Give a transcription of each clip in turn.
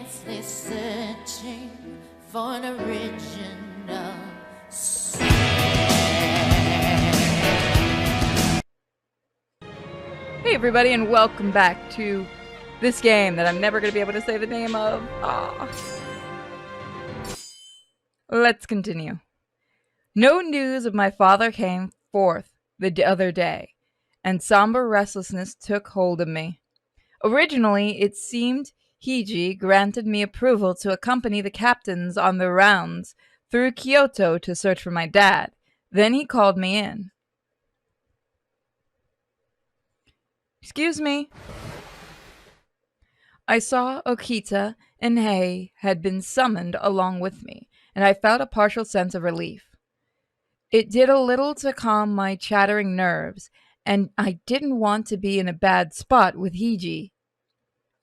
endlessly searching for an original sin. Hey everybody, and welcome back to this game that I'm never going to be able to say the name of. Let's continue. No news of my father came forth the other day, and somber restlessness took hold of me. Originally, it seemed Hiji granted me approval to accompany the captains on their rounds through Kyoto to search for my dad. Then he called me in. Excuse me. I saw Okita and Hei had been summoned along with me, and I felt a partial sense of relief. It did a little to calm my chattering nerves, and I didn't want to be in a bad spot with Hiji.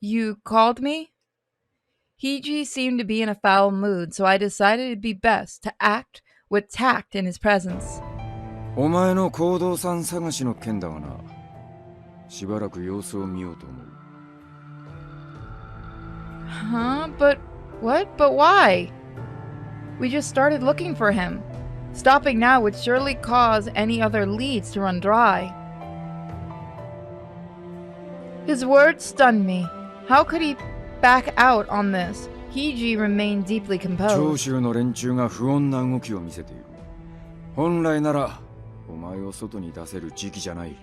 You called me? Hiji seemed to be in a foul mood, so I decided it'd be best to act with tact in his presence. お前の行動さん探しの件だがな。しばらく様子を見ようと思う。Huh? But what? But why? We just started looking for him. Stopping now would surely cause any other leads to run dry. His words stunned me. How could he back out on this? Hiji remained deeply 長 composed. 州の連中が不穏な動きを見せている。本来ならお前を外に出せる時期じゃない。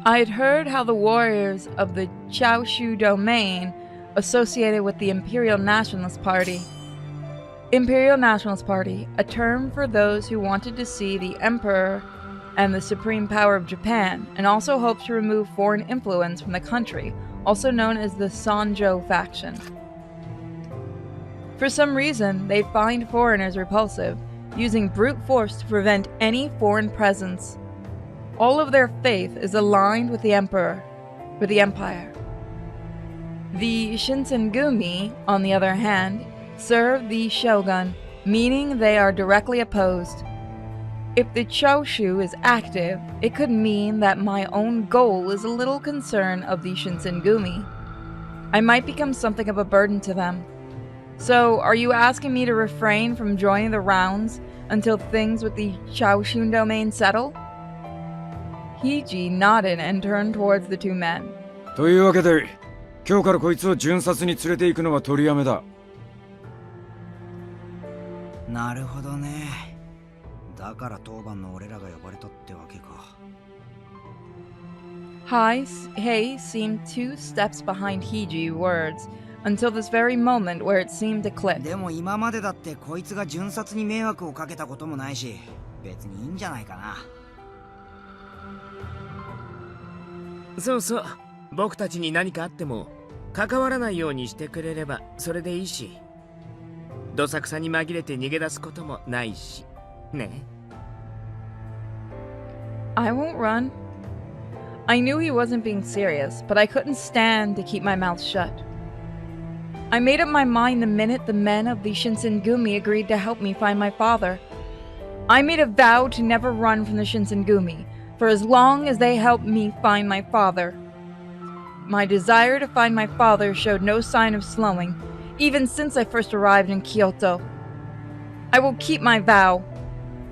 I'd heard how the warriors of the Chaoshu domain associated with the Imperial Nationalist Party. Imperial Nationalist Party, a term for those who wanted to see the Emperor and the supreme power of Japan, and also hoped to remove foreign influence from the country, also known as the Sanjo faction. For some reason, they find foreigners repulsive, using brute force to prevent any foreign presence. All of their faith is aligned with the Emperor, with the Empire. The Shinsengumi, on the other hand, serve the Shogun, meaning they are directly opposed. If the Choshu is active, it could mean that my own goal is a little concern of the Shinsengumi. I might become something of a burden to them. So, are you asking me to refrain from joining the rounds until things with the Choshu domain settle? Hiji nodded and turned towards the two men. というわけで、今日からこいつを巡察に連れて行くのは取りやめだ。なるほどね。だから当番の俺らが呼ばれたってわけか。Hei seemed 2 steps behind Hiji's words, until this very moment where it seemed to click. でも今までだってこいつが巡察に迷惑をかけたこともないし、別にいいんじゃないかな。そうそう、僕たちに何かあっても関わらないようにしてくれればそれでいいし、どさくさに紛れて逃げ出すこともないしね。I won't run. I knew he wasn't being serious, but I couldn't stand to keep my mouth shut. I made up my mind the minute the men of the Shinsengumi agreed to help me find my father. I made a vow to never run from the Shinsengumi, for as long as they helped me find my father. My desire to find my father showed no sign of slowing, even since I first arrived in Kyoto. I will keep my vow.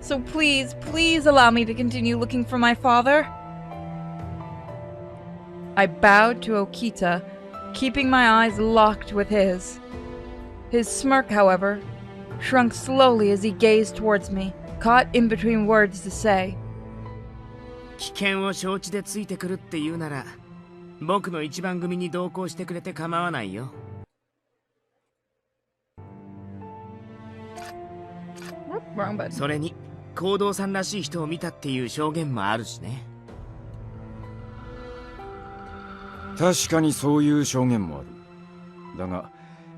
So please, please allow me to continue looking for my father. I bowed to Okita, keeping my eyes locked with his. His smirk, however, shrunk slowly as he gazed towards me, caught in between words to say. 危険を承知でついてくるって言うなら、僕の一番組に同行してくれて構わないよ。Wrong button. それに、行動さんらしい人を見たっていう証言もあるしね。確かにそういう証言もある。だが、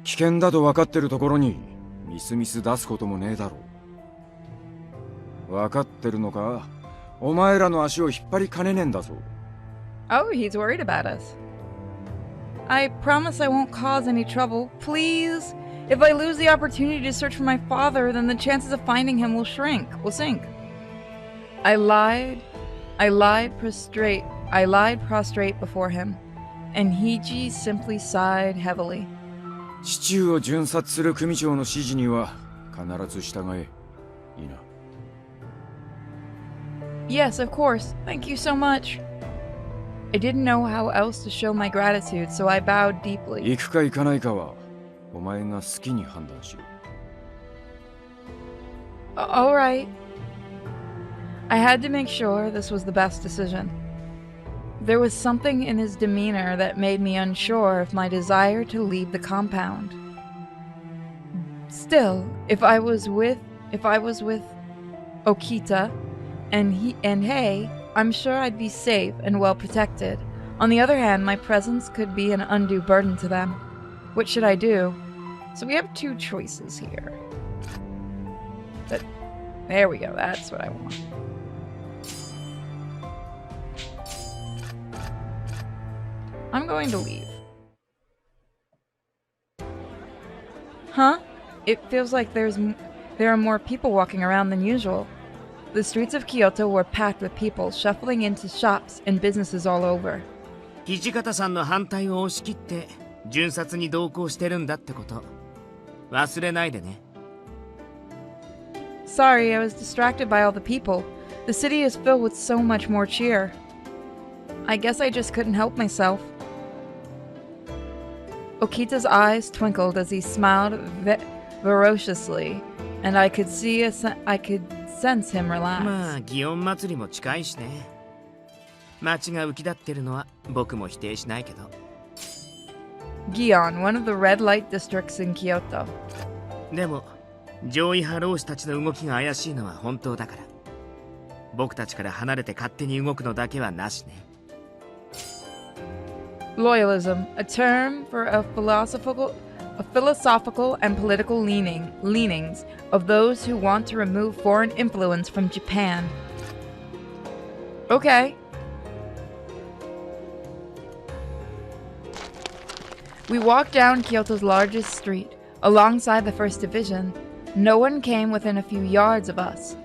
危険だと分かってるところにミスミス出すこともねえだろう。分かってるのか？お前らの足を引っ張りかねねえんだぞ。Oh, he's worried about us. I promise I won't cause any trouble. Please. If I lose the opportunity to search for my father, then the chances of finding him will sink. I lied prostrate before him. and Hiji simply sighed heavily. 市中を巡察する組長の指示には必ず従え。いいな。Yes, of course. Thank you so much. I didn't know how else to show my gratitude, so I bowed deeply. 行くか行かないかはお前が好きに判断しろ。All right. I had to make sure this was the best decision. There was something in his demeanor that made me unsure of my desire to leave the compound. Still, if I was with Okita and Hei, I'm sure I'd be safe and well protected. On the other hand, my presence could be an undue burden to them. What should I do? So we have two choices here. There we go, that's what I want. I'm going to leave. Huh? It feels like there are more people walking around than usual. The streets of Kyoto were packed with people shuffling into shops and businesses all over. 土方さんの反対を押し切って巡察に同行してるんだってこと忘れないでね。Sorry, I was distracted by all the people. The city is filled with so much more cheer. I guess I just couldn't help myself. Okita's eyes twinkled as he smiled ferociously, and I could sense him relax. まあ祇園祭りも近いしね。街が浮き立ってるのは僕も否定しないけど。Gion, one of the red light districts in Kyoto. でも上位派浪士たちの動きが怪しいのは本当だから。僕たちから離れて勝手に動くのだけはなしね。Loyalism, a term for a philosophical and political leanings of those who want to remove foreign influence from Japan. Okay. We walked down Kyoto's largest street, alongside the First Division. No one came within a few yards of us.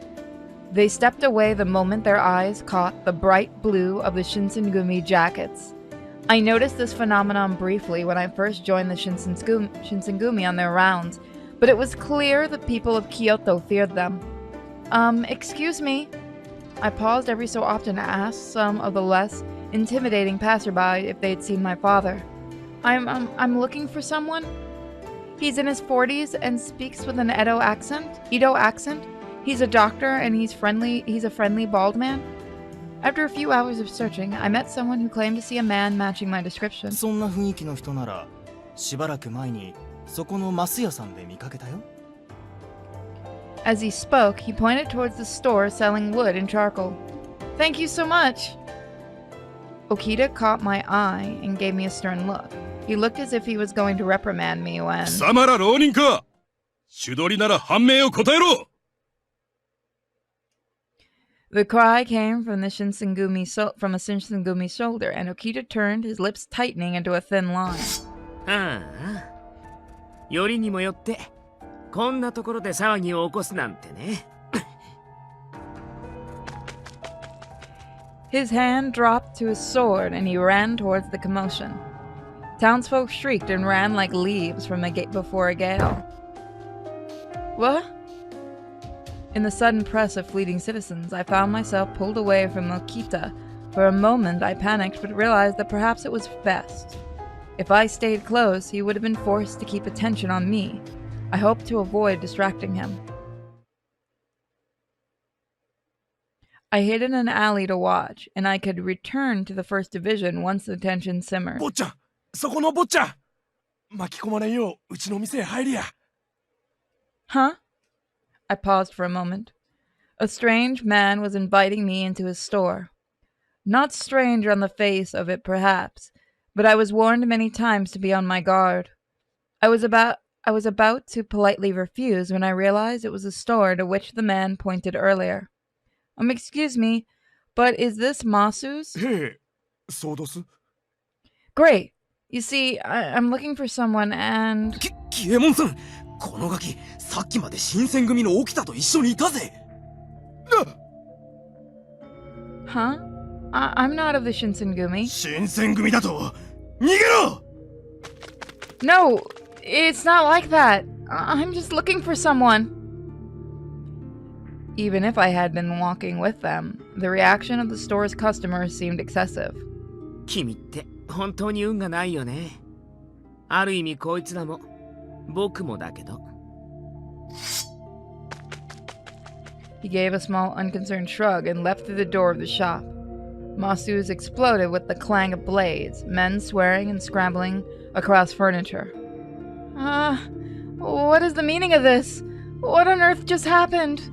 They stepped away the moment their eyes caught the bright blue of the Shinsengumi jackets. I noticed this phenomenon briefly when I first joined the Shinsengumi on their rounds, but it was clear the people of Kyoto feared them. Excuse me. I paused every so often to ask some of the less intimidating passerby if they'd seen my father. I'm looking for someone. He's in his 40s and speaks with an Edo accent. He's a doctor and he's a friendly bald man. After a few hours of searching, I met someone who claimed to see a man matching my description. そんな雰囲気の人ならしばらく前にそこのマス屋さんで見かけたよ。As he spoke, he pointed towards the store selling wood and charcoal. Thank you so much! Okita caught my eye and gave me a stern look. He looked as if he was going to reprimand me when... 貴様ら浪人か！手取りなら判明を答えろ！ The cry came from a Shinsengumi shoulder, and Okita turned, his lips tightening into a thin line. ああ、よりにもよってこんなところで騒ぎを起こすなんてね。His hand dropped to his sword, and he ran towards the commotion. Townsfolk shrieked and ran like leaves from before a gale. What? In the sudden press of fleeting citizens, I found myself pulled away from Okita. For a moment, I panicked, but realized that perhaps it was best. If I stayed close, he would have been forced to keep attention on me. I hoped to avoid distracting him. I hid in an alley to watch, and I could return to the First Division once the tension simmered. 坊ちゃん、そこの坊ちゃん、巻き込まれんよううちの店へ入りや。Huh? I paused for a moment. A strange man was inviting me into his store. Not strange on the face of it, perhaps, but I was warned many times to be on my guard. I was about to politely refuse when I realized it was the store to which the man pointed earlier. Excuse me, but is this Masu's? へえ、そうどす。Great. You see, I'm looking for someone and... キエモンさん、このガキ、さっきまで新選組の沖田と一緒にいたぜ。Huh? I'm not of the Shinsengumi. 新選組だと逃げろ No, it's not like that. I'm just looking for someone. Even if I had been walking with them, the reaction of the store's customers seemed excessive. 君って本当に運がないよね。ある意味こいつらも僕もだけど。He gave a small, unconcerned shrug and leapt through the door of the shop. Masu's exploded with the clang of blades, men swearing and scrambling across furniture. What is the meaning of this? What on earth just happened?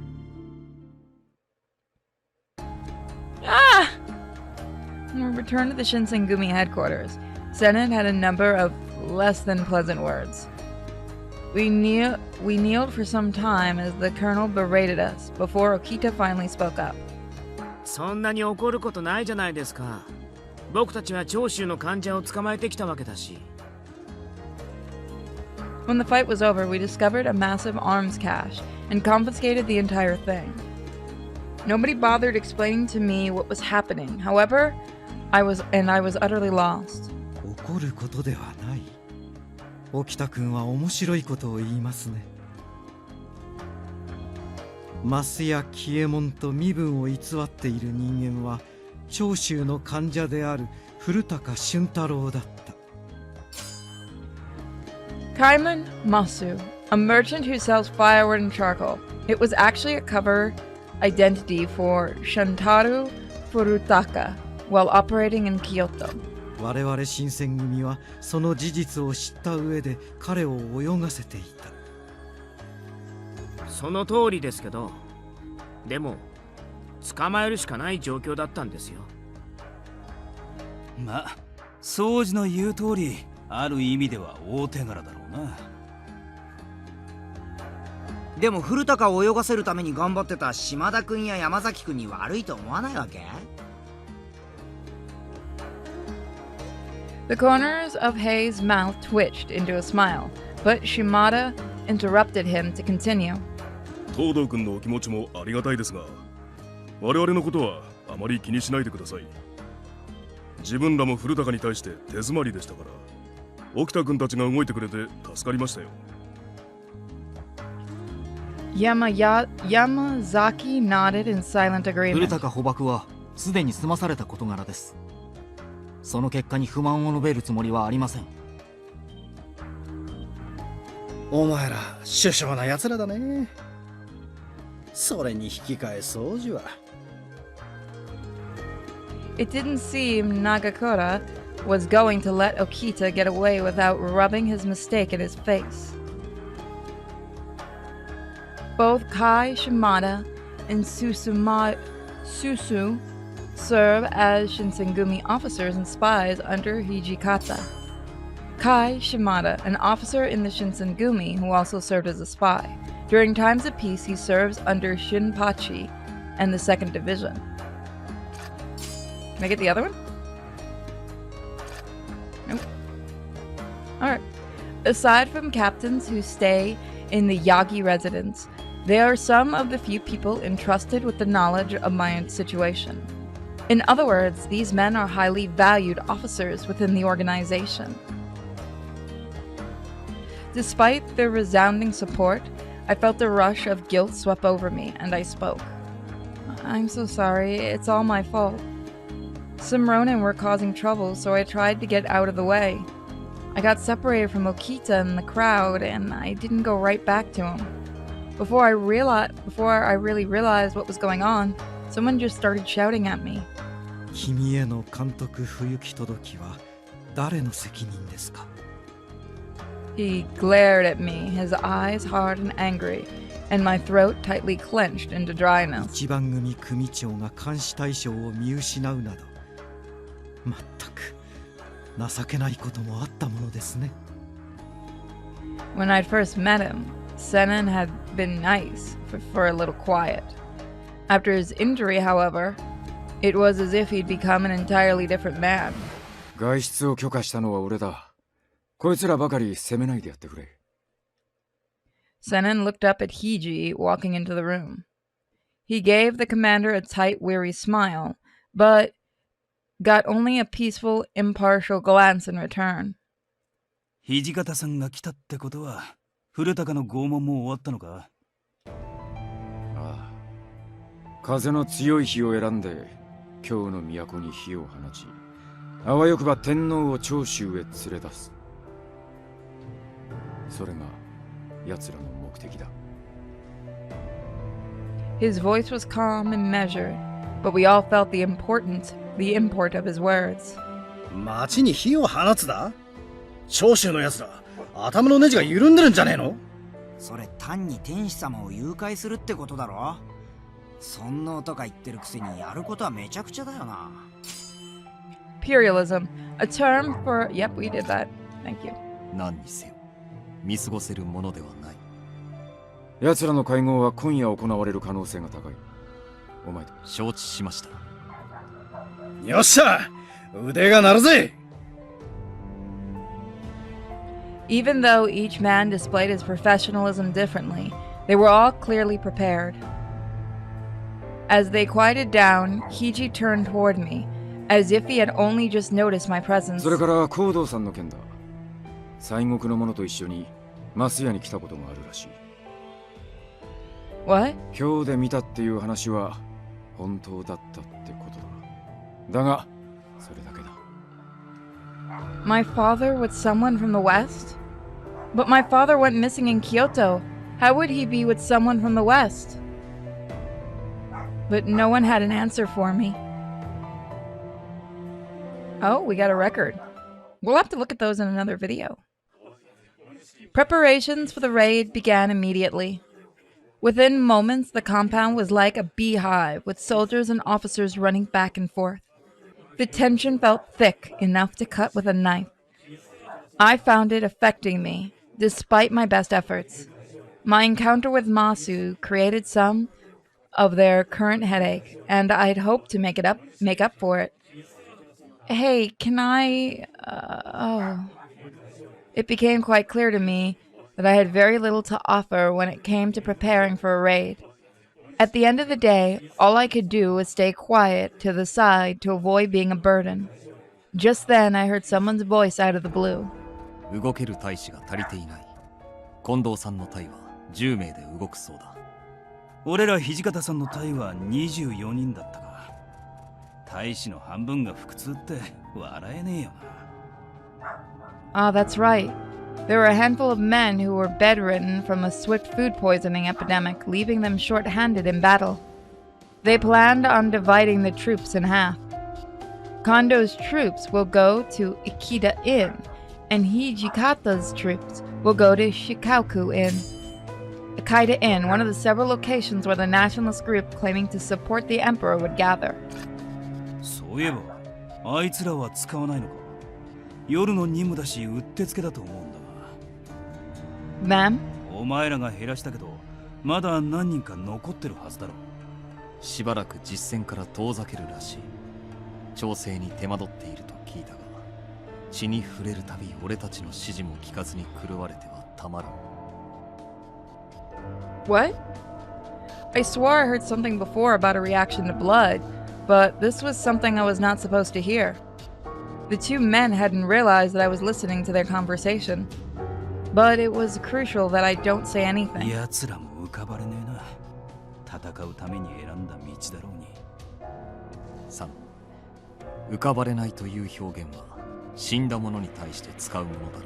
When we returned to the Shinsengumi headquarters, Sennen had a number of less than pleasant words. We kneeled for some time as the colonel berated us before Okita finally spoke up. そんなに怒ることないじゃないですか。僕たちは長州の患者を捕まえてきたわけだし。When the fight was over, we discovered a massive arms cache and confiscated the entire thing. Nobody bothered explaining to me what was happening. However, I was utterly lost. 怒ることではない。沖田君は面白いことを言いますね。マスやキエモンと身分を偽っている人間は長州の患者である古高俊太郎だった。Kaiman Masu, a merchant who sells firewood and charcoal. It was actually a cover identity for Shuntaru Furutaka while operating in Kyoto. 我々新選組はその事実を知った上で彼を泳がせていた。その通りですけど、でも捕まえるしかない状況だったんですよ。まあ、宗司の言う通り、ある意味では大手柄だろうな。でも古高を泳がせるために頑張ってた島田君や山崎君に悪いと思わないわけ？ The corners of Hei's mouth twitched into a smile, but Shimada interrupted him to continue. 東堂君のお気持ちもありがたいですが、我々のことはあまり気にしないでください。自分らも古高に対して手詰まりでしたから、沖田君たちが動いてくれて助かりましたよ。Yamazaki nodded in silent 古 agreement. 高捕獲はすでに済まされた事柄です。その結果に不満を述べるつもりはありません。お前ら殊勝な奴らだね。それに引き換え宗司は。It didn't seem Nagakura was going to let Okita get away without rubbing his mistake in his face. Both Kai Shimada and Susu serve as Shinsengumi officers and spies under Hijikata. Kai Shimada, an officer in the Shinsengumi who also served as a spy. During times of peace, he serves under Shinpachi and the 2nd Division. Can I get the other one? Nope. Alright. Aside from captains who stay in the Yagi residence, they are some of the few people entrusted with the knowledge of my situation. In other words, these men are highly valued officers within the organization. Despite their resounding support, I felt a rush of guilt swept over me, and I spoke. I'm so sorry, it's all my fault. Some Ronin were causing trouble, so I tried to get out of the way. I got separated from Okita and the crowd, and I didn't go right back to him. Before I really realized what was going on, someone just started shouting at me. 君への監督不行き届きは誰の責任ですか？ He glared at me, his eyes hard and angry, and my throat tightly clenched into dryness. 一番組組長が監視対象を見失うなど、まったく情けないこともあったものですね。When I'd first met him, Sennen had been nice for a little quiet. After his injury, however, it was as if he'd become an entirely different man. 外出を許可したのは俺だ。こいつらばかり責めないでやってくれ。Sennen looked up at Hiji walking into the room. He gave the commander a tight, weary smile, but got only a peaceful, impartial glance in return. 土方さんが来たってことは、古高の拷問も終わったのか？ああ。風の強い日を選んで、京の都に火を放ち、あわよくば天皇を長州へ連れ出す。それが奴らの目的だ。His voice was calm and measured, but we all felt the import of his words. 町に火を放つだ？長州の奴ら、頭のネジが緩んでるんじゃねえの？それ単に天使様を誘拐するってことだろ。尊王とか言ってるくせにやることはめちゃくちゃだよな。Imperialism, a term for... Yep, we did that. Thank you. 何にせよ見過ごせるものではない。奴らの会合は今夜行われる可能性が高い。お前と承知しました。よっしゃ、腕が鳴るぜ。Even though each man displayed his professionalism differently, they were all clearly prepared. As they quieted down, Hiji turned toward me, as if he had only just noticed my presence. それから行動さんの件だ。西国の者と一緒に増屋に来たこともあるらしい。What? 今日で見たっていう話は本当だったってことだ。だが、それだけだ。My father with someone from the West? But my father went missing in Kyoto. How would he be with someone from the West? But no one had an answer for me. Oh, we got a record. We'll have to look at those in another video. Preparations for the raid began immediately. Within moments, the compound was like a beehive, with soldiers and officers running back and forth. The tension felt thick, enough to cut with a knife. I found it affecting me, despite my best efforts. My encounter with Masu created some of their current headache, and I'd hoped to make up for it. Hey, can I... It became quite clear to me that I had very little to offer when it came to preparing for a raid. At the end of the day, all I could do was stay quiet to the side to avoid being a burden. Just then, I heard someone's voice out of the blue. 動ける大使が足りていない。近藤さんの隊は10名で動くそうだ。俺ら土方さんの隊は24人だったが、大使の半分が腹痛って笑えねえよな。Ah, that's right. There were a handful of men who were bedridden from a swift food poisoning epidemic, leaving them short-handed in battle. They planned on dividing the troops in half. Kondo's troops will go to Ikeda Inn, and Hijikata's troops will go to Shikaku Inn. Ikeda Inn, one of the several locations where the nationalist group claiming to support the emperor would gather. そういえば、あいつらは使わないのか。夜の任務だし、うってつけだと思うんだが。Them? お前らが減らしたけど、まだ何人か残ってるはずだろ。しばらく実戦から遠ざけるらしい。調整に手間取っていると聞いたが、血に触れるたび俺たちの指示も聞かずに狂われてはたまらん。What? I swore I heard something before about a reaction to blood, but this was something I was not supposed to hear. The two men hadn't realized that I was listening to their conversation. But it was crucial that I don't say anything. 奴らも浮かばれねえな。戦うために選んだ道だろうに。3. 浮かばれないという表現は死んだ者に対して使うものだろう。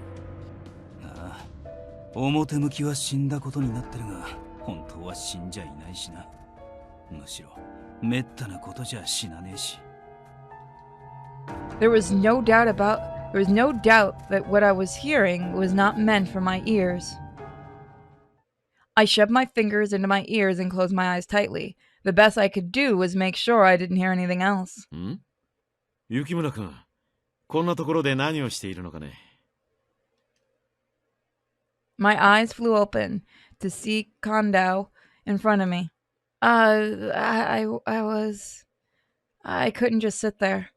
ああ、表向きは死んだことになってるが、本当は死んじゃいないしな。むしろめったなことじゃ死なねえし。There was no doubt that what I was hearing was not meant for my ears. I shoved my fingers into my ears and closed my eyes tightly. The best I could do was make sure I didn't hear anything else. 雪村君、こんなところで何をしているのかね。My eyes flew open to see Kondo in front of me. I couldn't just sit there.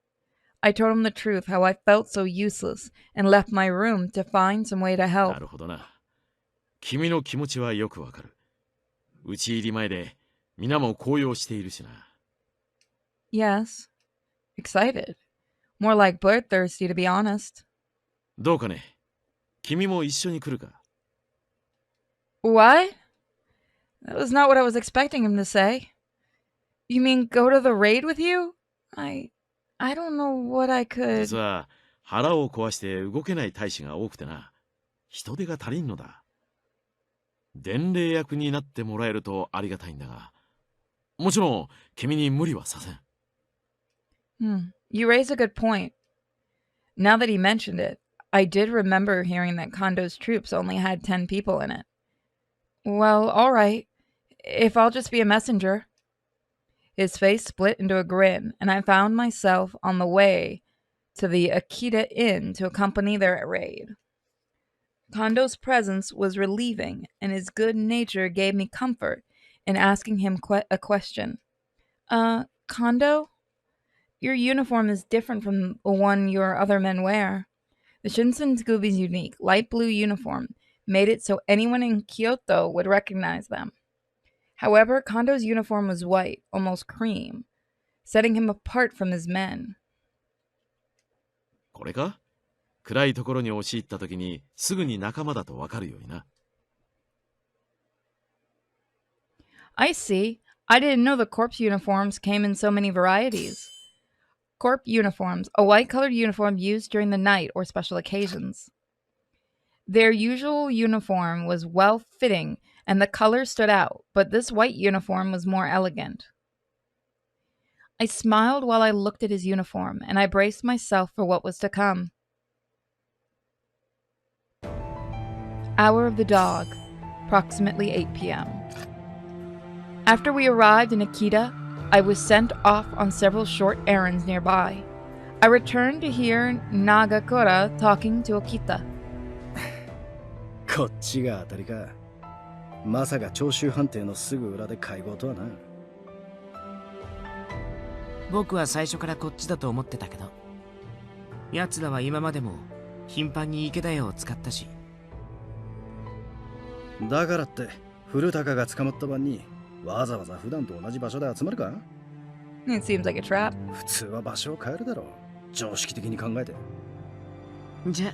I told him the truth, how I felt so useless, and left my room to find some way to help. なるほどな。君の気持ちはよくわかる。打ち入り前で皆も高揚しているしな。Yes. Excited. More like bloodthirsty, to be honest. どうかね。君も一緒に来るか。What? That was not what I was expecting him to say. You mean go to the raid with you? I don't know what I could... 実は腹を壊して動けない大使が多くてな。人手が足りんのだ。伝令役になってもらえるとありがたいんだが。もちろん君に無理はさせん。You raise a good point. Now that he mentioned it, I did remember hearing that Kondo's troops only had 10 people in it. Well, all right. If I'll just be a messenger. His face split into a grin, and I found myself on the way to the Akita Inn to accompany their raid. Kondo's presence was relieving, and his good nature gave me comfort in asking him a question. Kondo? Your uniform is different from the one your other men wear. The Shinsengubi's unique, light blue uniform made it so anyone in Kyoto would recognize them. However, Kondo's uniform was white, almost cream, setting him apart from his men. これか？暗いところに押し入った時にすぐに仲間だとわかるようにな。I see. I didn't know the corpse uniforms came in so many varieties. Corp uniforms, a white-colored uniform used during the night or special occasions. Their usual uniform was well-fitting and the color stood out, but this white uniform was more elegant. I smiled while I looked at his uniform, and I braced myself for what was to come. Hour of the dog, approximately 8 p.m. After we arrived in Akita, I was sent off on several short errands nearby. I returned to hear Nagakura talking to Okita. こっちが当たりか。まさか長州藩邸のすぐ裏で会合とはな。僕は最初からこっちだと思ってたけど、奴らは今までも頻繁に池田屋を使ったし。だからって古高が捕まった晩にわざわざ普段と同じ場所で集まるか？ It seems like a trap. 普通は場所を変えるだろう。常識的に考えて。じゃあ、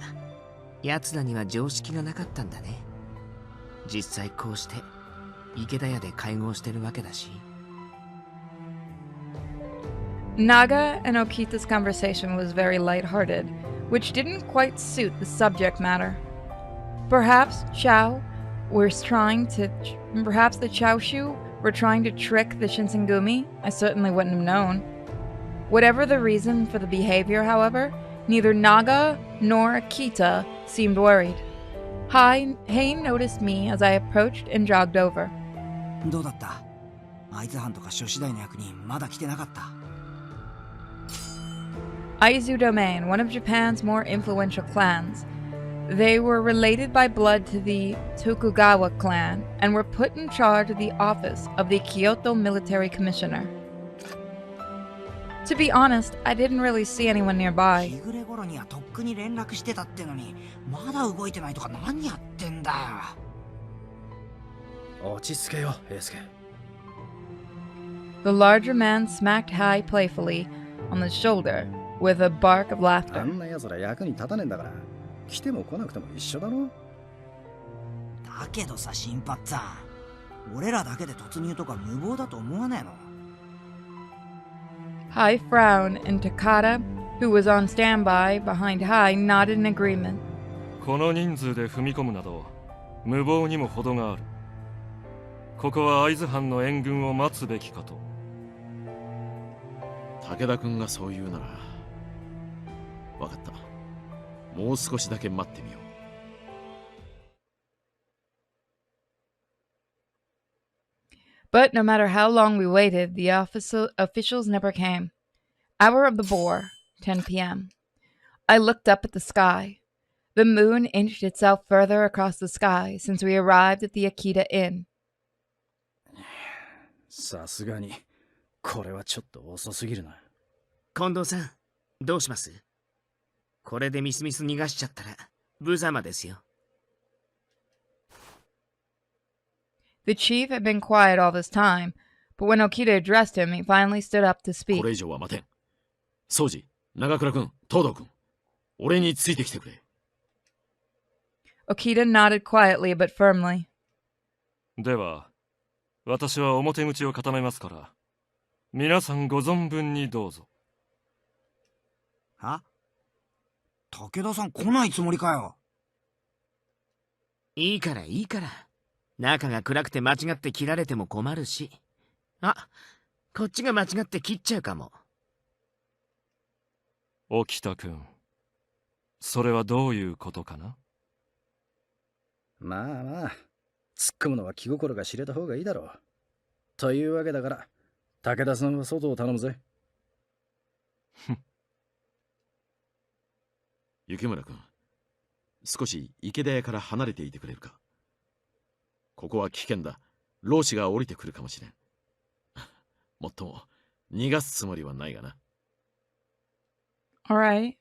奴らには常識がなかったんだね。実際こうして池田屋で会合してるわけだし。Naga and Okita's conversation was very light-hearted, which didn't quite suit the subject matter. Perhaps the Chaoshu were trying to trick the Shinsengumi. I certainly wouldn't have known. Whatever the reason for the behavior, however, neither Naga nor Akita seemed worried. Hay noticed me as I approached and jogged over. どうだった？会津藩とか諸次第の役人まだ来てなかった。Aizu Domain, one of Japan's more influential clans. They were related by blood to the Tokugawa clan and were put in charge of the office of the Kyoto Military Commissioner. To be honest, I didn't really see anyone nearby. 日暮れ頃にはとっくに連絡してたってのに、まだ動いてないとか何やってんだよ。落ち着けよ、平助。The larger man smacked Hai playfully on the shoulder with a bark of laughter. あんな奴ら役に立たねえんだから。来ても来なくても一緒だろ。だけどさ、新八さん。俺らだけで突入とか無謀だと思わねえの。Hai frowned, and Takada, who was on standby behind Hai, nodded in agreement. この人数で踏み込むなど無謀にも程がある。ここは会津藩の援軍を待つべきかと。武田君がそう言うなら分かった。もう少しだけ待ってみよう。But no matter how long we waited, the officials never came. Hour of the boar, 10 p.m. I looked up at the sky. The moon inched itself further across the sky since we arrived at the Akita Inn. さすがに、これはちょっと遅すぎるな。近藤さん、どうします？これでミスミス逃がしちゃったら、無様ですよ。The chief had been quiet all this time, but when Okita addressed him, he finally stood up to speak. これ以上は待てん。宗司、長倉君、東堂君、俺についてきてくれ。Okita nodded quietly but firmly. では、私は表口を固めますから、皆さんご存分にどうぞ。は？武田さん来ないつもりかよ。いいからいいから。中が暗くて間違って切られても困るし。あ、こっちが間違って切っちゃうかも。沖田君、それはどういうことかな？まあまあ、突っ込むのは気心が知れた方がいいだろう。というわけだから、武田さんは外を頼むぜ。雪村君、少し池田屋から離れていてくれるか。ここは危険だ。老子が降りてくるかもしれん。もっとも逃がすつもりはないがな。All right.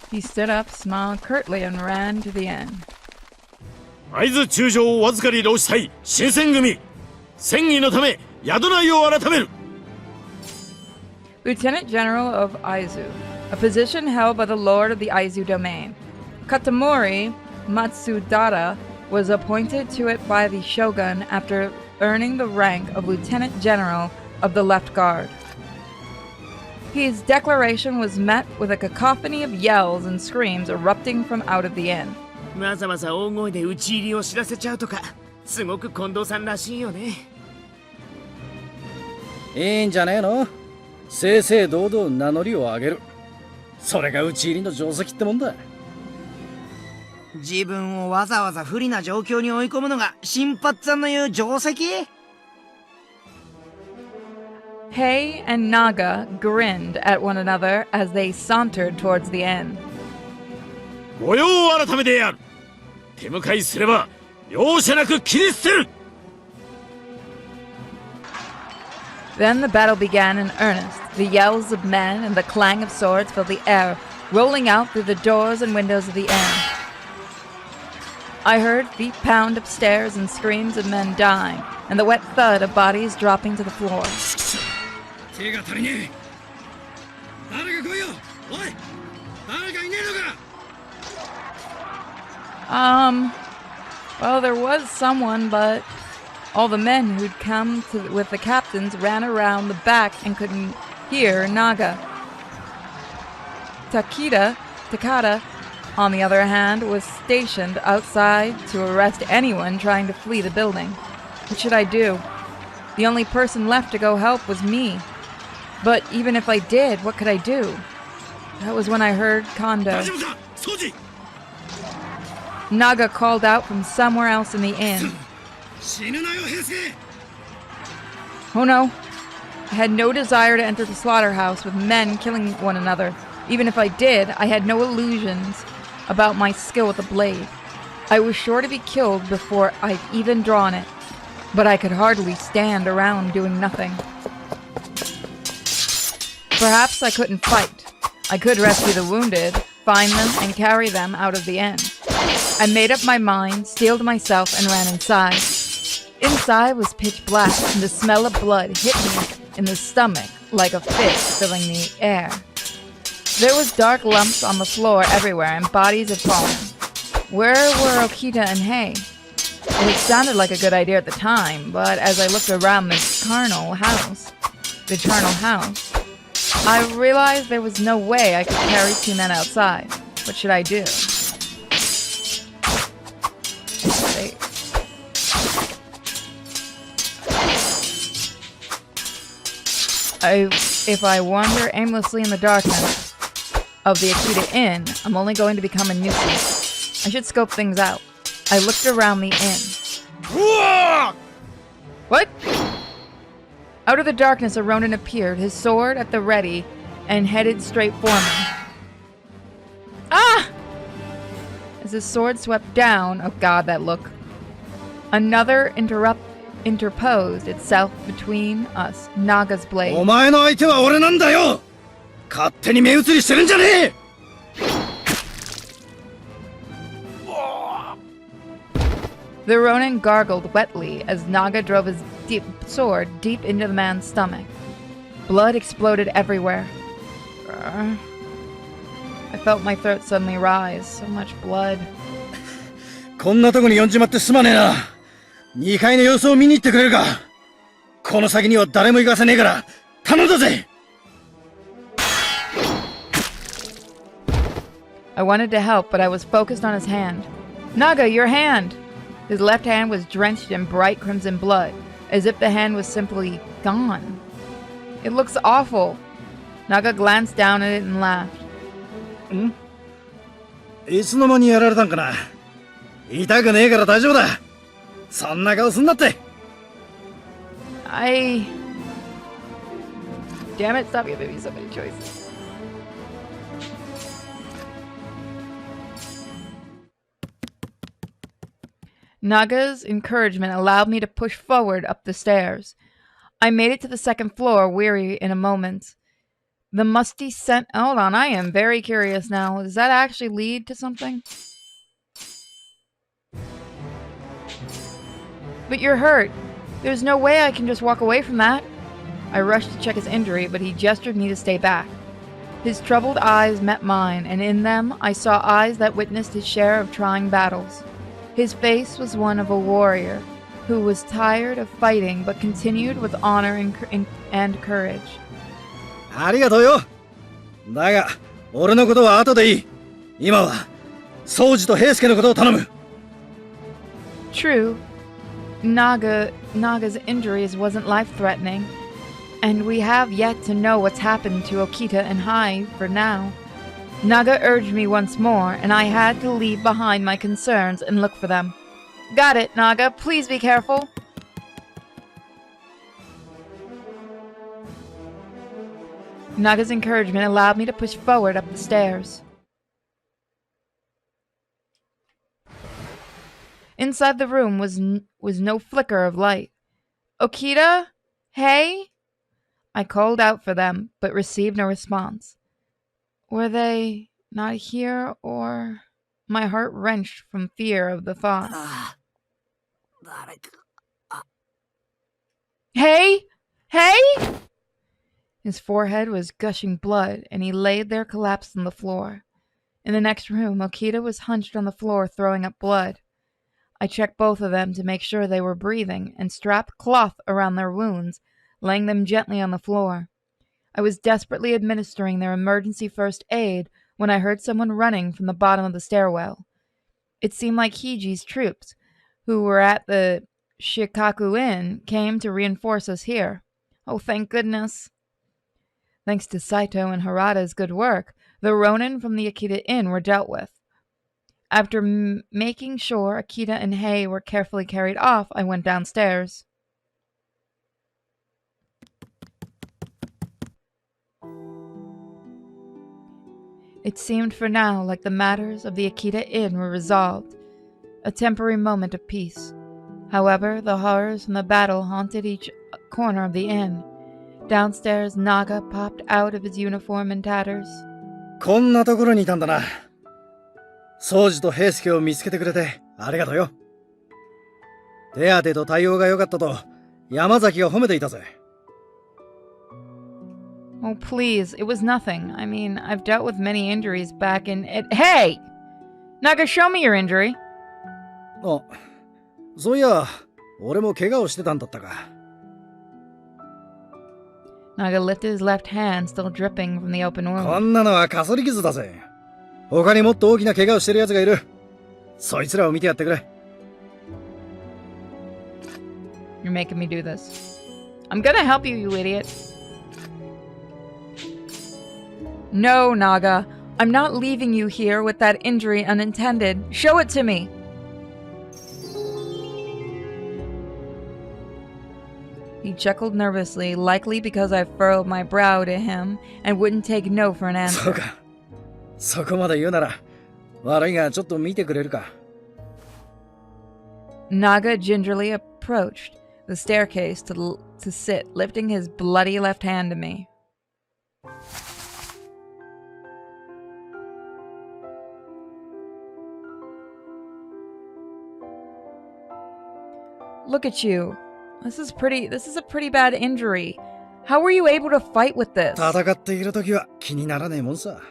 He stood up, smiled curtly, and ran to the inn. 会津中将お預かり老子隊新選組、戦議のため宿内を改める。 Lieutenant General of Aizu, a position held by the Lord of the Aizu domain. Katamori Matsudara was appointed to it by the shogun after earning the rank of Lieutenant General of the Left Guard. His declaration was met with a cacophony of yells and screams erupting from out of the inn. わざわざ大声で討ち入りを知らせちゃうとか、すごく近藤さんらしいよね。いいんじゃねえの？正々堂々名乗りを上げる。それが討ち入りの定石ってもんだ。自分をわざわざ不利な状況に追い込むのが新八さんの言う定石？ Hei and Naga grinned at one another as they sauntered towards the inn. 御用改めである。手向かいすれば容赦なく切り捨てる。 Then the battle began in earnest. The yells of men and the clang of swords filled the air, rolling out through the doors and windows of the inn. I heard feet pound upstairs and screams of men dying, and the wet thud of bodies dropping to the floor. Well, there was someone, but all the men who'd come with the captains ran around the back and couldn't hear Naga. Takada, on the other hand, was stationed outside to arrest anyone trying to flee the building. What should I do? The only person left to go help was me. But even if I did, what could I do? That was when I heard Kondo. Naga called out from somewhere else in the inn. Oh no. I had no desire to enter the slaughterhouse with men killing one another. Even if I did, I had no illusions about my skill with the blade. I was sure to be killed before I'd even drawn it. But I could hardly stand around doing nothing. Perhaps I couldn't fight. I could rescue the wounded, find them, and carry them out of the inn. I made up my mind, steeled myself, and ran inside. Inside was pitch black, and the smell of blood hit me in the stomach like a fish filling the air. There was dark lumps on the floor everywhere, and bodies had fallen. Where were Okita and Hei? It had sounded like a good idea at the time, but as I looked around the charnel house, I realized there was no way I could carry two men outside. What should I do? If I wander aimlessly in the darkness of the Akita Inn, I'm only going to become a nuisance. I should scope things out. I looked around the inn. What? Out of the darkness, a Ronin appeared, his sword at the ready, and headed straight for me. Ah! As his sword swept down, oh god, that look. Another interposed itself between us, Naga's blade. お前の相手は俺なんだよ。勝手に目移りしてるんじゃねえ。The Ronin gargled wetly as Naga drove his sword deep into the man's stomach. Blood exploded everywhere. I felt my throat suddenly rise. So much blood. こんなとこに呼んじまってすまねえな。2階の様子を見に行ってくれるか。この先には誰も行かせねえから、頼んだぜ。I wanted to help, but I was focused on his hand. Naga, your hand! His left hand was drenched in bright crimson blood, as if the hand was simply gone. It looks awful. Naga glanced down at it and laughed. いつの間にやられたんかな。痛くねえから大丈夫だ。そんな顔すんなって。Damn it, stop giving me so many choices. Naga's encouragement allowed me to push forward up the stairs. I made it to the second floor, weary in a moment. The musty scent... Hold on, I am very curious now. Does that actually lead to something? But you're hurt. There's no way I can just walk away from that. I rushed to check his injury, but he gestured me to stay back. His troubled eyes met mine, and in them I saw eyes that witnessed his share of trying battles. His face was one of a warrior who was tired of fighting but continued with honor and courage. ありがとうよ。だが、俺のことは後でいい。今は、宗司と平助のことを頼む。True. Naga's injuries wasn't life-threatening, and we have yet to know what's happened to Okita and Hai for now. Naga urged me once more, and I had to leave behind my concerns and look for them. Got it, Naga. Please be careful. Naga's encouragement allowed me to push forward up the stairs. Inside the room was no flicker of light. Okita? Hey? I called out for them, but received no response. Were they not here, or... My heart wrenched from fear of the thought. Hey? Hey? His forehead was gushing blood, and he laid there collapsed on the floor. In the next room, Okita was hunched on the floor, throwing up blood. I checked both of them to make sure they were breathing, and strapped cloth around their wounds, laying them gently on the floor. I was desperately administering their emergency first aid when I heard someone running from the bottom of the stairwell. It seemed like Hiji's troops, who were at the Shikaku Inn, came to reinforce us here. Oh, thank goodness. Thanks to Saito and Harada's good work, the Ronin from the Akita Inn were dealt with. After making sure Akita and Hei were carefully carried off, I went downstairs. It seemed for now like the matters of the Akita Inn were resolved, a temporary moment of peace. However, the horrors from the battle haunted each corner of the inn. Downstairs, Naga popped out of his uniform in tatters. こんなところにいたんだな。宗司と平助を見つけてくれてありがとうよ。手当てと対応が良かったと山崎が褒めていたぜ。Oh, please, it was nothing. I mean, I've dealt with many injuries back in it. Hey! Naga, show me your injury. あ、そういや、俺も怪我をしてたんだったか。Naga lifted his left hand, still dripping from the open wound. こんなのはかすり傷だぜ。他にもっと大きな怪我をしてる奴がいる。そいつらを見てやってくれ。You're making me do this. I'm gonna help you, you idiot. No, Naga. I'm not leaving you here with that injury unintended. Show it to me. He chuckled nervously, likely because I furrowed my brow to him and wouldn't take no for an answer. そうか。そこまで言うなら、悪いがちょっと見てくれるか。Naga gingerly approached the staircase to sit, lifting his bloody left hand to me. Look at you. This is a pretty bad injury. How were you able to fight with this? 戦っている時は気にならねえもんさ。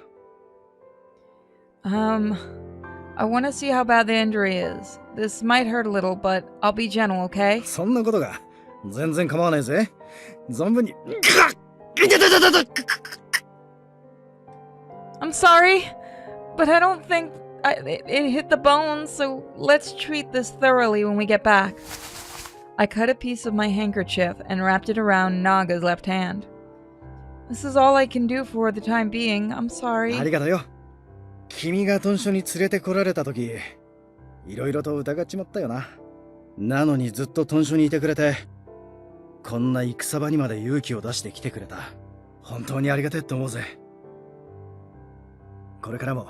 I want to see how bad the injury is. This might hurt a little, but I'll be gentle, okay? そんなことが全然構わねえぜ。存分に。I'm sorry, but I don't think it hit the bones, so let's treat this thoroughly when we get back. I cut a piece of my handkerchief and wrapped it around Naga's left hand. This is all I can do for the time being. I'm sorry. ありがとよ。君が豚書に連れてこられた時、いろいろと疑っちまったよな。なのにずっと豚書にいてくれて、こんな戦場にまで勇気を出して来てくれた。本当にありがてえと思うぜ。これからも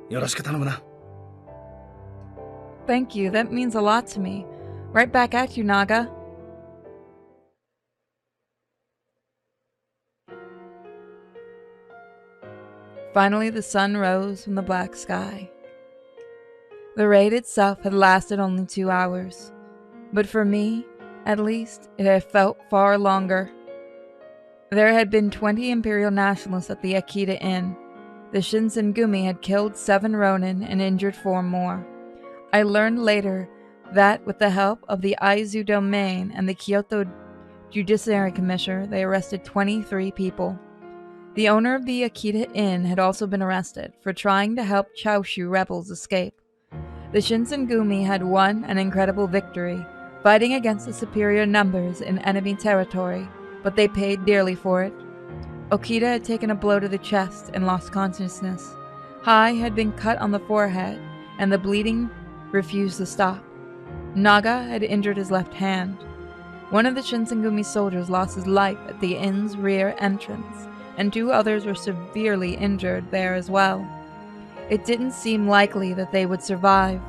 よろしく頼むな。Thank you. That means a lot to me. Right back at you, Naga. Finally, the sun rose from the black sky. The raid itself had lasted only 2 hours, but for me, at least, it had felt far longer. There had been 20 Imperial nationalists at the Akita Inn. The Shinsengumi had killed 7 Ronin and injured 4 more. I learned later that, with the help of the Aizu domain and the Kyoto Judiciary Commissioner, they arrested 23 people. The owner of the Akita Inn had also been arrested for trying to help Chaoshu rebels escape. The Shinsengumi had won an incredible victory, fighting against the superior numbers in enemy territory, but they paid dearly for it. Okita had taken a blow to the chest and lost consciousness. Hai had been cut on the forehead, and the bleeding refused to stop. Naga had injured his left hand. One of the Shinsengumi soldiers lost his life at the inn's rear entrance, and 2 others were severely injured there as well. It didn't seem likely that they would survive.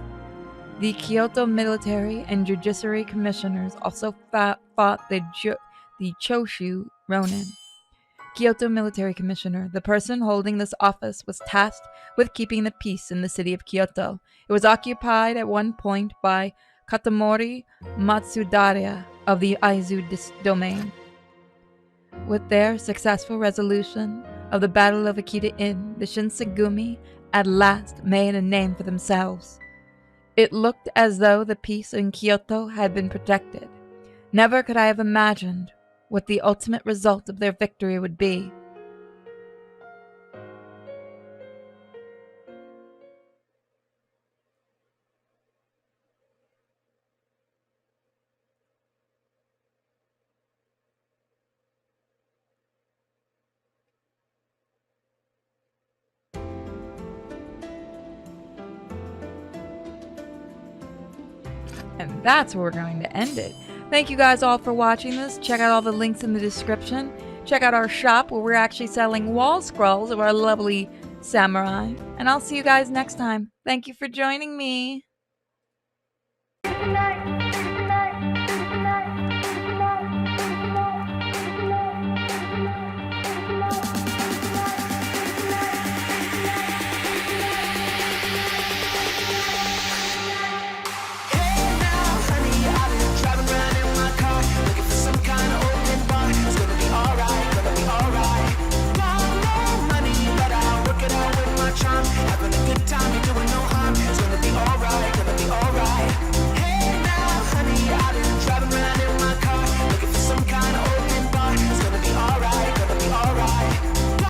The Kyoto military and judiciary commissioners also fought the Choshu Ronin. Kyoto military commissioner, the person holding this office, was tasked with keeping the peace in the city of Kyoto. It was occupied at one point by Katamori Matsudaira of the Aizu domain. With their successful resolution of the Battle of Akita Inn, the Shinsengumi at last made a name for themselves. It looked as though the peace in Kyoto had been protected. Never could I have imagined what the ultimate result of their victory would be. And that's where we're going to end it. Thank you guys all for watching this. Check out all the links in the description. Check out our shop where we're actually selling wall scrolls of our lovely samurai. And I'll see you guys next time. Thank you for joining me.